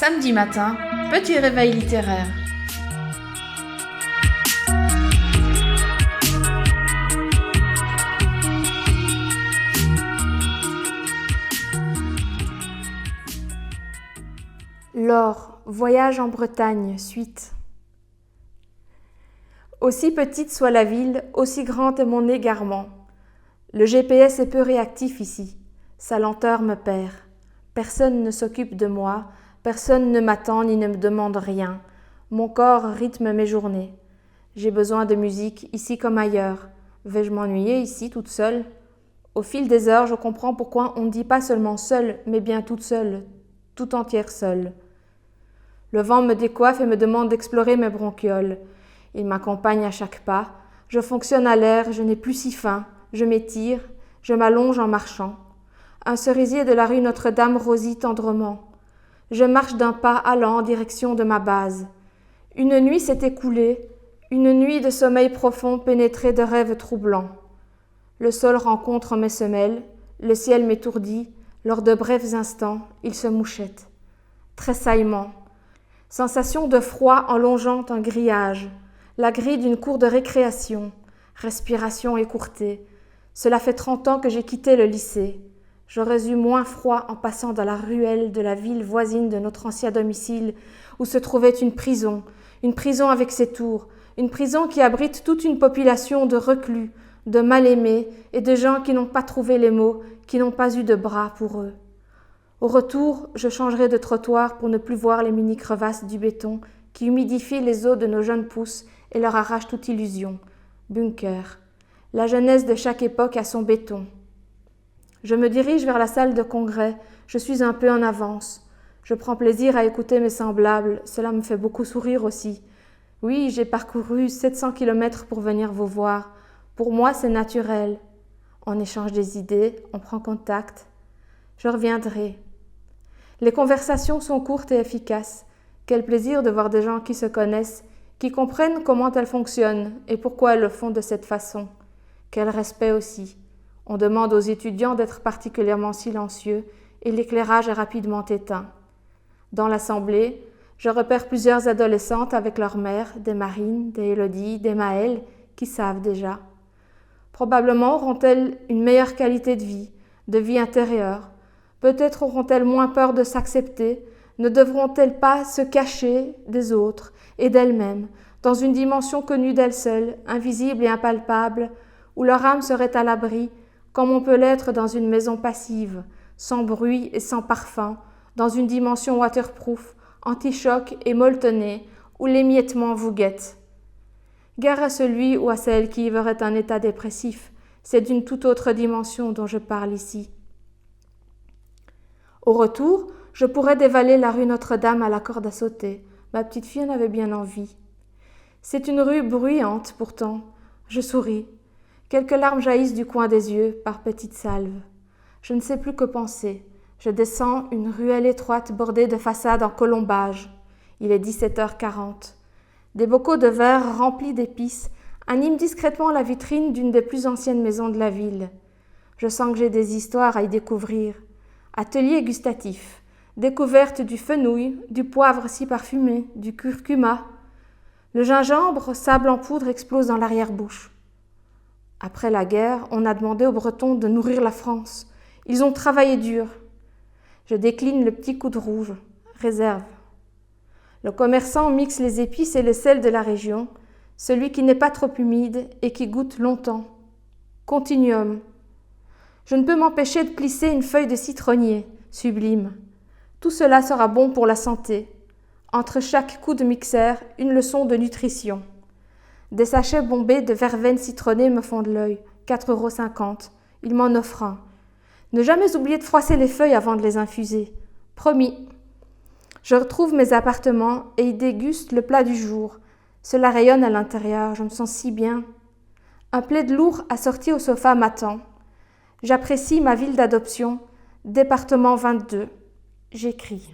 Samedi matin, petit réveil littéraire. Laure, voyage en Bretagne, suite. Aussi petite soit la ville, aussi grand est mon égarement. Le GPS est peu réactif ici. Sa lenteur me perd. Personne ne s'occupe de moi, personne ne m'attend ni ne me demande rien. Mon corps rythme mes journées. J'ai besoin de musique, ici comme ailleurs. Vais-je m'ennuyer ici, toute seule? Au fil des heures, je comprends pourquoi on ne dit pas seulement seule, mais bien toute seule, tout entière seule. Le vent me décoiffe et me demande d'explorer mes bronchioles. Il m'accompagne à chaque pas. Je fonctionne à l'air, je n'ai plus si faim. Je m'étire, je m'allonge en marchant. Un cerisier de la rue Notre-Dame rosit tendrement. Je marche d'un pas allant en direction de ma base. Une nuit s'est écoulée, une nuit de sommeil profond pénétrée de rêves troublants. Le sol rencontre mes semelles, le ciel m'étourdit, lors de brefs instants, il se mouchette. Tressaillement. Sensation de froid en longeant un grillage, la grille d'une cour de récréation, respiration écourtée. Cela fait 30 ans que j'ai quitté le lycée. J'aurais eu moins froid en passant dans la ruelle de la ville voisine de notre ancien domicile, où se trouvait une prison avec ses tours, une prison qui abrite toute une population de reclus, de mal-aimés et de gens qui n'ont pas trouvé les mots, qui n'ont pas eu de bras pour eux. Au retour, je changerai de trottoir pour ne plus voir les mini-crevasses du béton qui humidifient les os de nos jeunes pousses et leur arrachent toute illusion. Bunker. La jeunesse de chaque époque a son béton. Je me dirige vers la salle de congrès. Je suis un peu en avance. Je prends plaisir à écouter mes semblables. Cela me fait beaucoup sourire aussi. Oui, j'ai parcouru 700 km pour venir vous voir. Pour moi, c'est naturel. On échange des idées, on prend contact. Je reviendrai. Les conversations sont courtes et efficaces. Quel plaisir de voir des gens qui se connaissent, qui comprennent comment elles fonctionnent et pourquoi elles le font de cette façon. Quel respect aussi. On demande aux étudiants d'être particulièrement silencieux et l'éclairage est rapidement éteint. Dans l'assemblée, je repère plusieurs adolescentes avec leurs mères, des Marines, des Élodie, des Maëlle, qui savent déjà. Probablement auront-elles une meilleure qualité de vie intérieure. Peut-être auront-elles moins peur de s'accepter, ne devront-elles pas se cacher des autres et d'elles-mêmes, dans une dimension connue d'elles seules, invisible et impalpable, où leur âme serait à l'abri, comme on peut l'être dans une maison passive, sans bruit et sans parfum, dans une dimension waterproof, anti-choc et molletonnée, où l'émiettement vous guette. Gare à celui ou à celle qui vivrait un état dépressif, c'est d'une toute autre dimension dont je parle ici. Au retour, je pourrais dévaler la rue Notre-Dame à la corde à sauter. Ma petite fille en avait bien envie. C'est une rue bruyante pourtant. Je souris. Quelques larmes jaillissent du coin des yeux, par petites salves. Je ne sais plus que penser. Je descends une ruelle étroite bordée de façades en colombage. Il est 17h40. Des bocaux de verre remplis d'épices animent discrètement la vitrine d'une des plus anciennes maisons de la ville. Je sens que j'ai des histoires à y découvrir. Atelier gustatif. Découverte du fenouil, du poivre si parfumé, du curcuma. Le gingembre, sable en poudre, explose dans l'arrière-bouche. Après la guerre, on a demandé aux Bretons de nourrir la France. Ils ont travaillé dur. Je décline le petit coude rouge. Réserve. Le commerçant mixe les épices et le sel de la région, celui qui n'est pas trop humide et qui goûte longtemps. Continuum. Je ne peux m'empêcher de plisser une feuille de citronnier, sublime. Tout cela sera bon pour la santé. Entre chaque coup de mixeur, une leçon de nutrition. Des sachets bombés de verveine citronnée me font de l'œil, 4,50 €. Il m'en offre un. Ne jamais oublier de froisser les feuilles avant de les infuser. Promis. Je retrouve mes appartements et y déguste le plat du jour. Cela rayonne à l'intérieur, je me sens si bien. Un plaid lourd assorti au sofa m'attend. J'apprécie ma ville d'adoption, département 22. J'écris.